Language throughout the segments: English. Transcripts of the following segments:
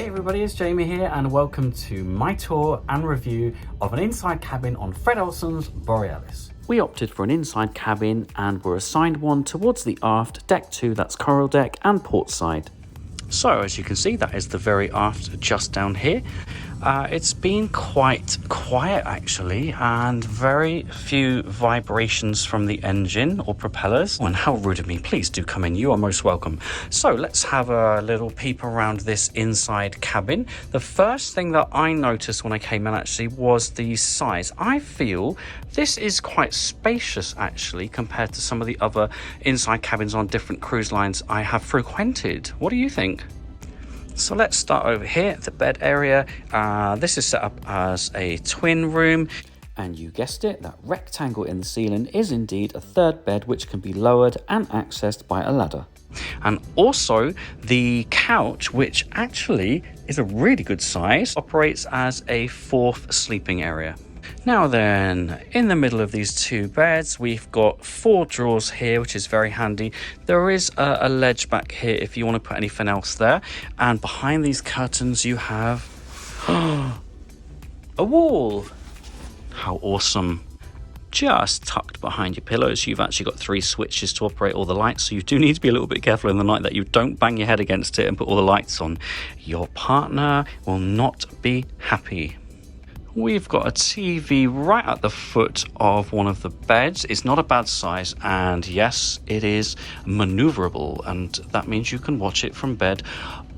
Hey everybody, it's Jamie here and welcome to my tour and review of an inside cabin on Fred Olsen's Borealis. We opted for an inside cabin and were assigned one towards the aft, deck 2, that's coral deck, and port side. So as you can see, that is the very aft just down here. It's been quite quiet actually, and very few vibrations from the engine or propellers. Oh, and how rude of me, please do come in, you are most welcome. So let's have a little peep around this inside cabin. The first thing that I noticed when I came in actually was the size. I feel this is quite spacious actually compared to some of the other inside cabins on different cruise lines I have frequented. What do you think? So let's start over here at the bed area. This is set up as a twin room. And you guessed it, that rectangle in the ceiling is indeed a third bed which can be lowered and accessed by a ladder. And also the couch, which actually is a really good size, operates as a fourth sleeping area. Now then, in the middle of these two beds, we've got 4 drawers here, which is very handy. There is a ledge back here if you want to put anything else there. And behind these curtains, you have a wall. How awesome. Just tucked behind your pillows, you've actually got 3 switches to operate all the lights, so you do need to be a little bit careful in the night that you don't bang your head against it and put all the lights on. Your partner will not be happy. We've got a TV right at the foot of one of the beds. It's not a bad size, and yes, it is maneuverable, and that means you can watch it from bed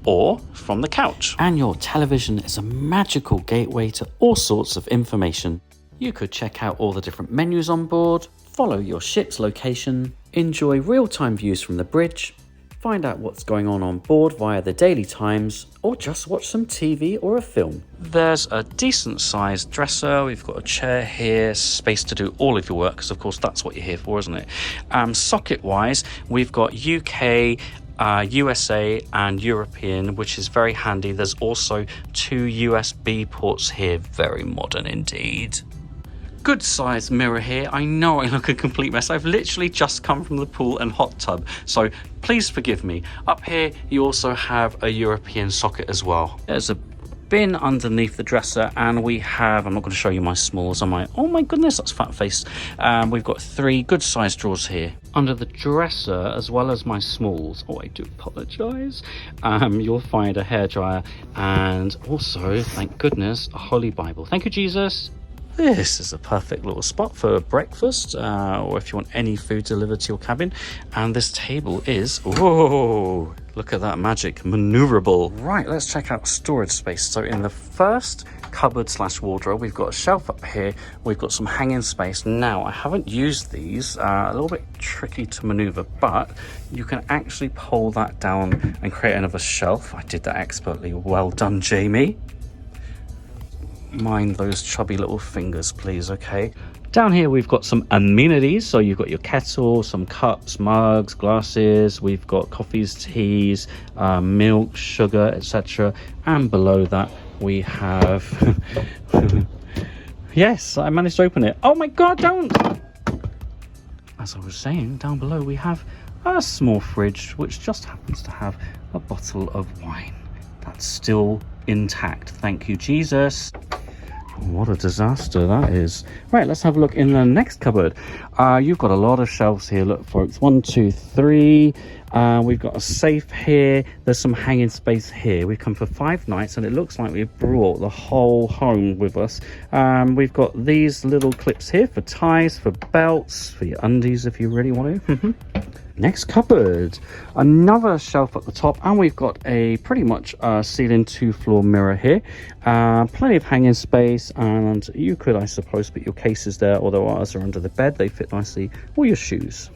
or from the couch. And your television is a magical gateway to all sorts of information. You could check out all the different menus on board, follow your ship's location, enjoy real-time views from the bridge, find out what's going on board via the Daily Times, or just watch some TV or a film. There's a decent sized dresser, we've got a chair here, space to do all of your work, because of course that's what you're here for, isn't it? Socket wise, we've got UK, USA and European, which is very handy. There's also 2 USB ports here, very modern indeed. Good sized mirror here. I know I look a complete mess. I've literally just come from the pool and hot tub, so please forgive me. Up here you also have a European socket as well. There's a bin underneath the dresser, and we have, I'm not going to show you my smalls, oh my goodness, that's fat face. We've got 3 good sized drawers here. Under the dresser, as well as my smalls, oh I do apologise, you'll find a hairdryer and also, thank goodness, a Holy Bible. Thank you, Jesus. This is a perfect little spot for breakfast, or if you want any food delivered to your cabin. And this table is, whoa, look at that magic, maneuverable. Right, let's check out storage space. So in the first cupboard / wardrobe, we've got a shelf up here. We've got some hanging space. Now, I haven't used these, a little bit tricky to maneuver, but you can actually pull that down and create another shelf. I did that expertly. Well done, Jamie. Mind those chubby little fingers, please, okay? Down here we've got some amenities, so you've got your kettle, some cups, mugs, glasses, we've got coffees, teas, milk, sugar, etc. And below that we have yes, I managed to open it. Oh my god, don't! As I was saying, down below we have a small fridge which just happens to have a bottle of wine that's still intact. Thank you, Jesus. What a disaster that is. Right, let's have a look in the next cupboard. You've got a lot of shelves here. Look, folks, 1, 2, 3. We've got a safe here. There's some hanging space here. We've come for 5 nights and it looks like we've brought the whole home with us. We've got these little clips here for ties, for belts, for your undies if you really want to. Next cupboard, another shelf at the top, and we've got a pretty much ceiling 2-floor mirror here. Plenty of hanging space, and you could, I suppose, put your cases there, although ours are under the bed. They fit nicely, or your shoes.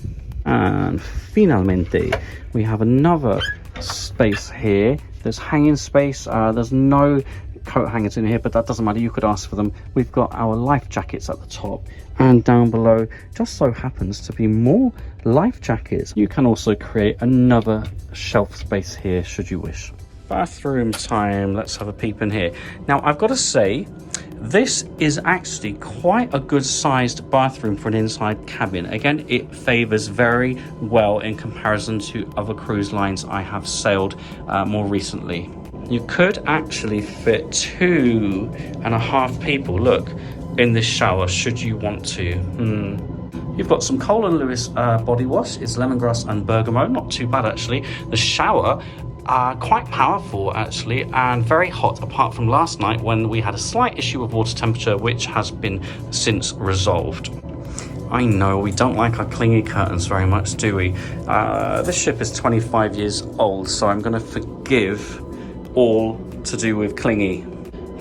And finalmente, we have another space here. There's hanging space. There's no coat hangers in here, but that doesn't matter, you could ask for them. We've got our life jackets at the top, and down below just so happens to be more life jackets. You can also create another shelf space here should you wish. Bathroom time, let's have a peep in here. Now I've got to say, this is actually quite a good sized bathroom for an inside cabin. Again, it favors very well in comparison to other cruise lines I have sailed more recently. You could actually fit 2.5 people, look, in this shower, should you want to. You've got some Cole & Lewis body wash. It's lemongrass and bergamot, not too bad actually. The shower, quite powerful actually, and very hot, apart from last night when we had a slight issue with water temperature, which has been since resolved. I know we don't like our clingy curtains very much, do we? This ship is 25 years old, so I'm going to forgive all to do with clingy.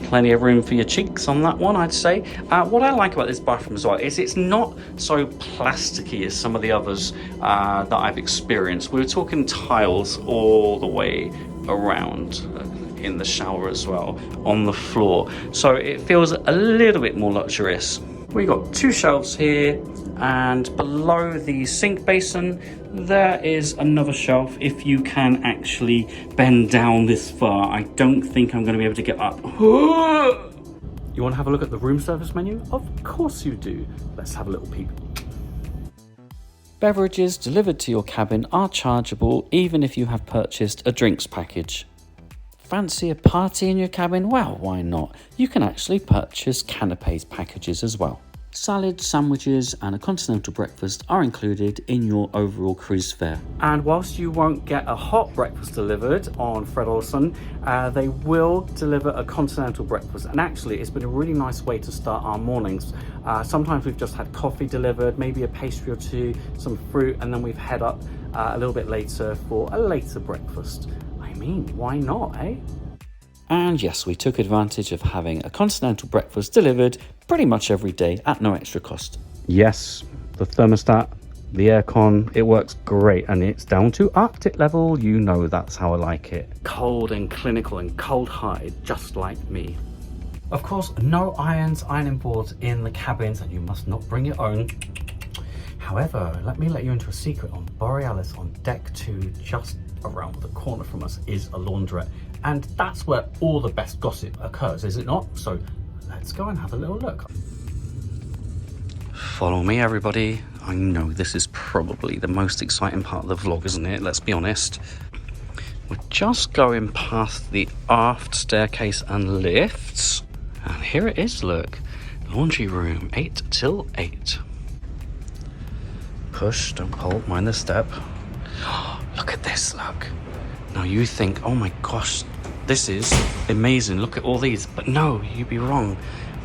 Plenty of room for your cheeks on that one, I'd say. What I like about this bathroom as well is it's not so plasticky as some of the others that I've experienced. We were talking tiles all the way around in the shower as well, on the floor. So it feels a little bit more luxurious. We got 2 shelves here, and below the sink basin there is another shelf if you can actually bend down this far. I don't think I'm going to be able to get up. You want to have a look at the room service menu? Of course you do. Let's have a little peep. Beverages delivered to your cabin are chargeable even if you have purchased a drinks package. Fancy a party in your cabin? Well, why not? You can actually purchase canapes packages as well. Salads, sandwiches and a continental breakfast are included in your overall cruise fare. And whilst you won't get a hot breakfast delivered on Fred Olsen, they will deliver a continental breakfast. And actually it's been a really nice way to start our mornings. Sometimes we've just had coffee delivered, maybe a pastry or two, some fruit, and then we've head up a little bit later for a later breakfast. I mean, why not, eh? And yes, we took advantage of having a continental breakfast delivered pretty much every day at no extra cost. Yes, the thermostat, the aircon, it works great, and it's down to Arctic level. You know that's how I like it. Cold and clinical and cold-hearted, just like me. Of course, no ironing boards in the cabins, and you must not bring your own. However, let me let you into a secret. On Borealis, on deck 2, just around the corner from us, is a laundrette. And that's where all the best gossip occurs, is it not? So let's go and have a little look. Follow me, everybody. I know this is probably the most exciting part of the vlog, isn't it? Let's be honest. We're just going past the aft staircase and lifts. And here it is, look. Laundry room, 8 till 8. Push, don't pull, mind the step. Look at this, look. Now you think, oh my gosh, this is amazing, look at all these. But no, you'd be wrong.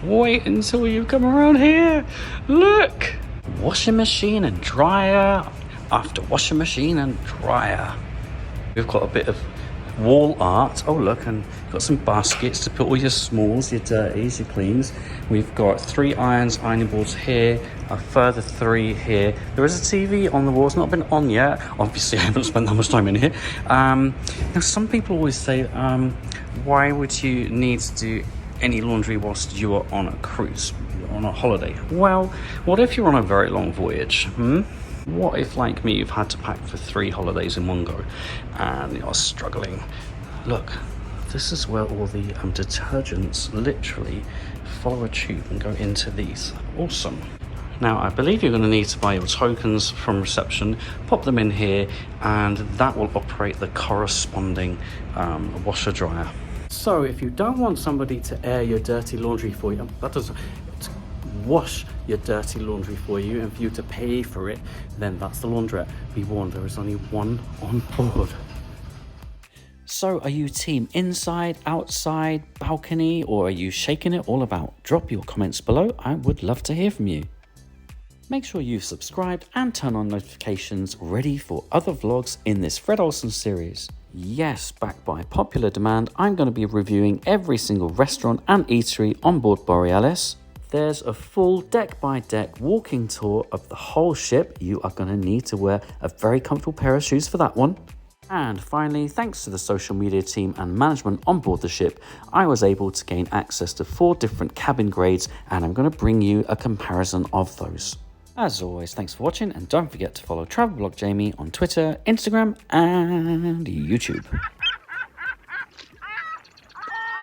Wait until you come around here. Look, washing machine and dryer after washing machine and dryer. We've got a bit of wall art. Oh look, and got some baskets to put all your smalls, your dirties, your cleans. We've got 3 ironing boards here, a further 3 here. There is a TV on the wall. It's not been on yet. Obviously I haven't spent that much time in here. Now some people always say, why would you need to do any laundry whilst you are on a cruise, on a holiday? Well, what if you're on a very long voyage? What if, like me, you've had to pack for 3 holidays in one go and you're struggling? Look, this is where all the detergents literally follow a tube and go into these. Awesome. Now, I believe you're going to need to buy your tokens from reception, pop them in here, and that will operate the corresponding washer dryer. So if you don't want somebody to air your dirty laundry for you, to wash your dirty laundry for you and for you to pay for it, then that's the laundrette. Be warned, there is only one on board. So are you team inside, outside, balcony, or are you shaking it all about? Drop your comments below. I would love to hear from you. Make sure you've subscribed and turn on notifications ready for other vlogs in this Fred Olsen series. Yes, backed by popular demand, I'm going to be reviewing every single restaurant and eatery on board Borealis. There's a full deck-by-deck walking tour of the whole ship. You are going to need to wear a very comfortable pair of shoes for that one. And finally, thanks to the social media team and management on board the ship, I was able to gain access to 4 different cabin grades, and I'm going to bring you a comparison of those. As always, thanks for watching, and don't forget to follow Travel Blog Jamie on Twitter, Instagram, and YouTube.